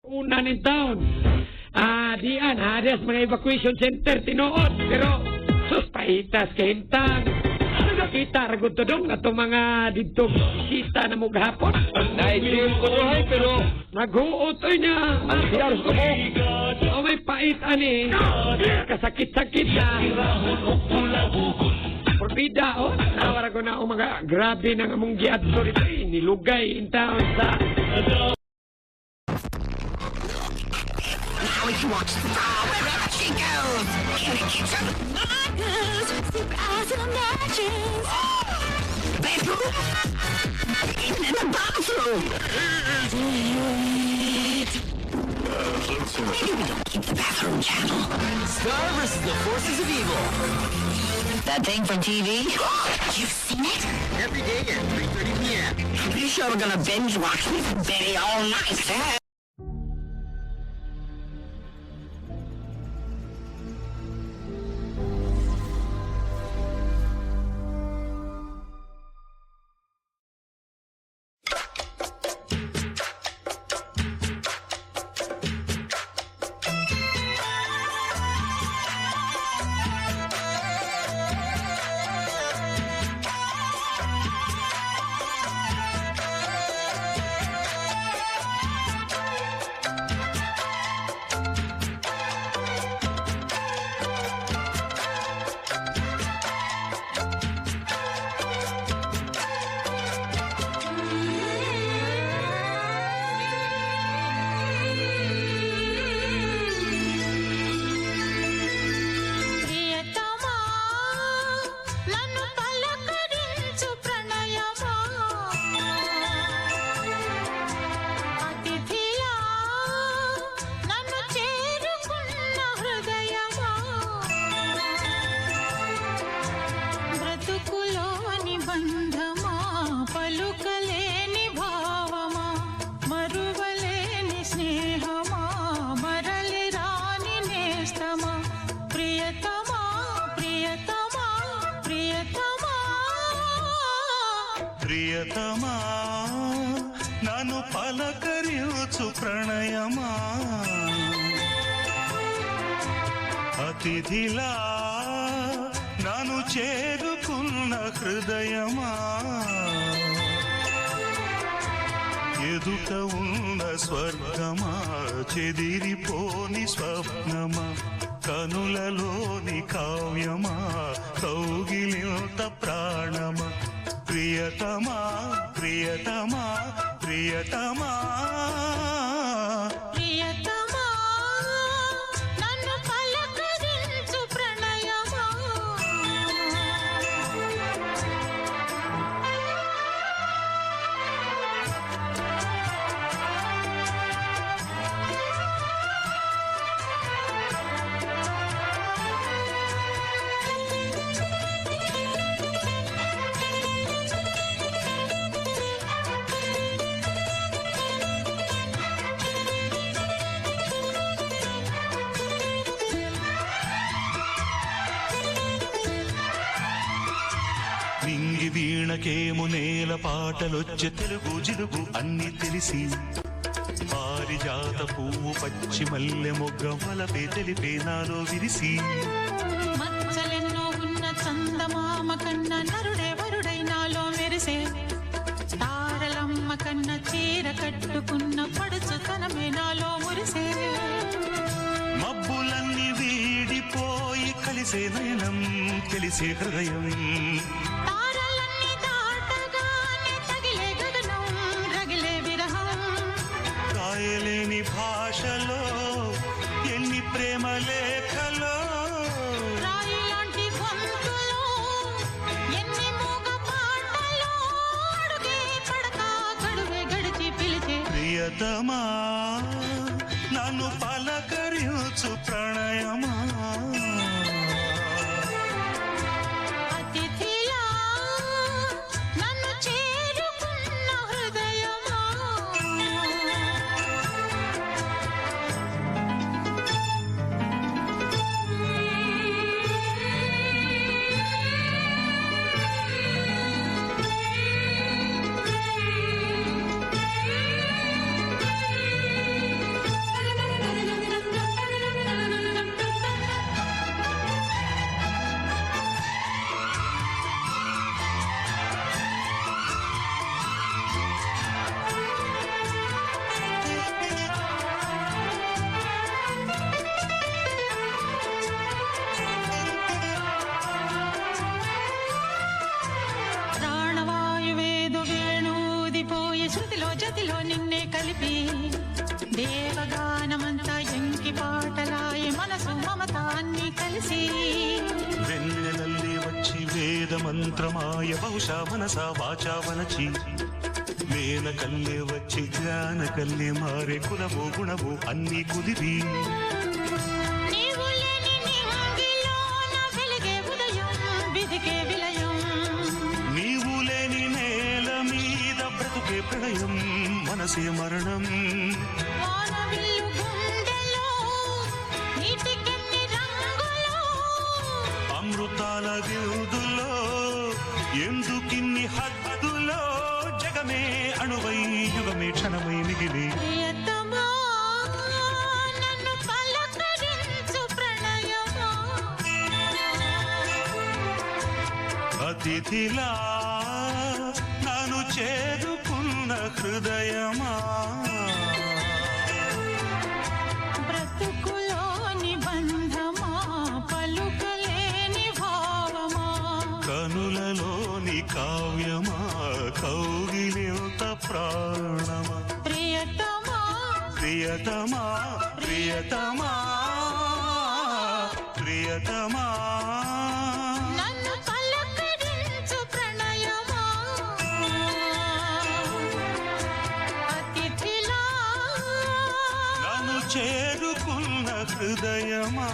Una ng taon. Diyan, harias mga evacuation center tinuod. Pero, sus, pahitas kahintang. Nakita, ragot to dong, ato mga dito kita na mo gahapon. Naisiyon ko to hay, pero... Nag-uutoy niya. Siyaros ko mo. O may pait, ani. Kasakit-sakit na. Porbida, oh. Nawara ko na ang mga grabe ng among giadto rito. Nilugay in town sa... Always watch the star wherever she goes. In the kitchen, markers, surprise in the matches. Bedroom, even in the bathroom. Maybe we don't keep the bathroom channel. Star versus the forces of evil. That thing from TV? You've seen it? Every day at 3:30 p.m. You sure we're gonna binge watch with Betty all night? ప్రియతమా నన్ను పలకరించు ప్రణయమా అతిథిలా నన్ను చేరుకున్న హృదయమా ఎదుట ఉన్న స్వర్గమా చెదిరిపోని స్వప్నమా కనులలోని కావ్యమా కౌగిలింత ప్రాణమా ప్రియతమా ప్రియతమా ప్రియతమా ప్రియతమా నన్ను పలకరించు ప్రణయమా నింగి వీణకేము నేల పాటలొచ్చే తెలుగు జిలుగు అన్ని తెలిసి పారిజాత పువ్వు పచ్చి మల్లె మొగ్గ వలపే తెలిపే నాలో విరిసి మచ్చలెన్నో ఉన్న చందమామ కన్న నరుడే వరుడై నాలో మెరిసే తారలమ్మ కన్న చీర కట్టుకున్న పడుచుతనమే నాలో మురిసే మబ్బులన్నీ వీడిపోయి కలిసే నయనం తెలిసే హృదయం తారలన్నీ దాటగానే తగిలే గగనం రగిలే విరహం కాయలేని భాషలో ఎన్ని ప్రేమ లేఖలో రాయిలాంటి గొంతులో ఎన్ని మూగ పాటలో అడుగే పడక గడువే గడిచి పిలిచే ప్రియతమా నన్ను పలకరించు ప్రణయమా అతిథిలా నన్ను చేరుకున్న హృదయమా దేవగానమంతా ఎంకి పాటలాయ మనసు మమతాన్ని కలిసి వెన్నెలల్లి వచ్చి వేద మంత్రమాయ బహుశా మనసా వాచా వనచి మేనకల్లే వచ్చి జ్ఞానకల్లే మారే కులము గుణము అన్ని కుదిరి నీవు లేని నింగిలోన వెలిగే ఉదయం విధికే విలయం నీవు లేని నేల మీద బ్రతుకే ప్రళయం మనసే మరణం వానవిల్లు గుండెలో నీటికెన్ని రంగులో అమృతాల విరుదులో ఎందుకిన్ని హద్దులో జగమే అణువై యుగమే క్షణమై మిగిలి ప్రియతమా నన్ను పలకరించు ప్రణయమా అతిథిలా నన్ను చేరుకున్న హృదయమా బ్రతుకులోని బంధమా పలుకలేని భావమా కనులలోని కావ్యమా కౌగిలింత ప్రాణమా ప్రియతమా ప్రియతమా ప్రియతమా ప్రియతమా నన్ను పలకరించు ప్రణయమా అతిథిలా నన్ను చేరుకున్న హృదయమా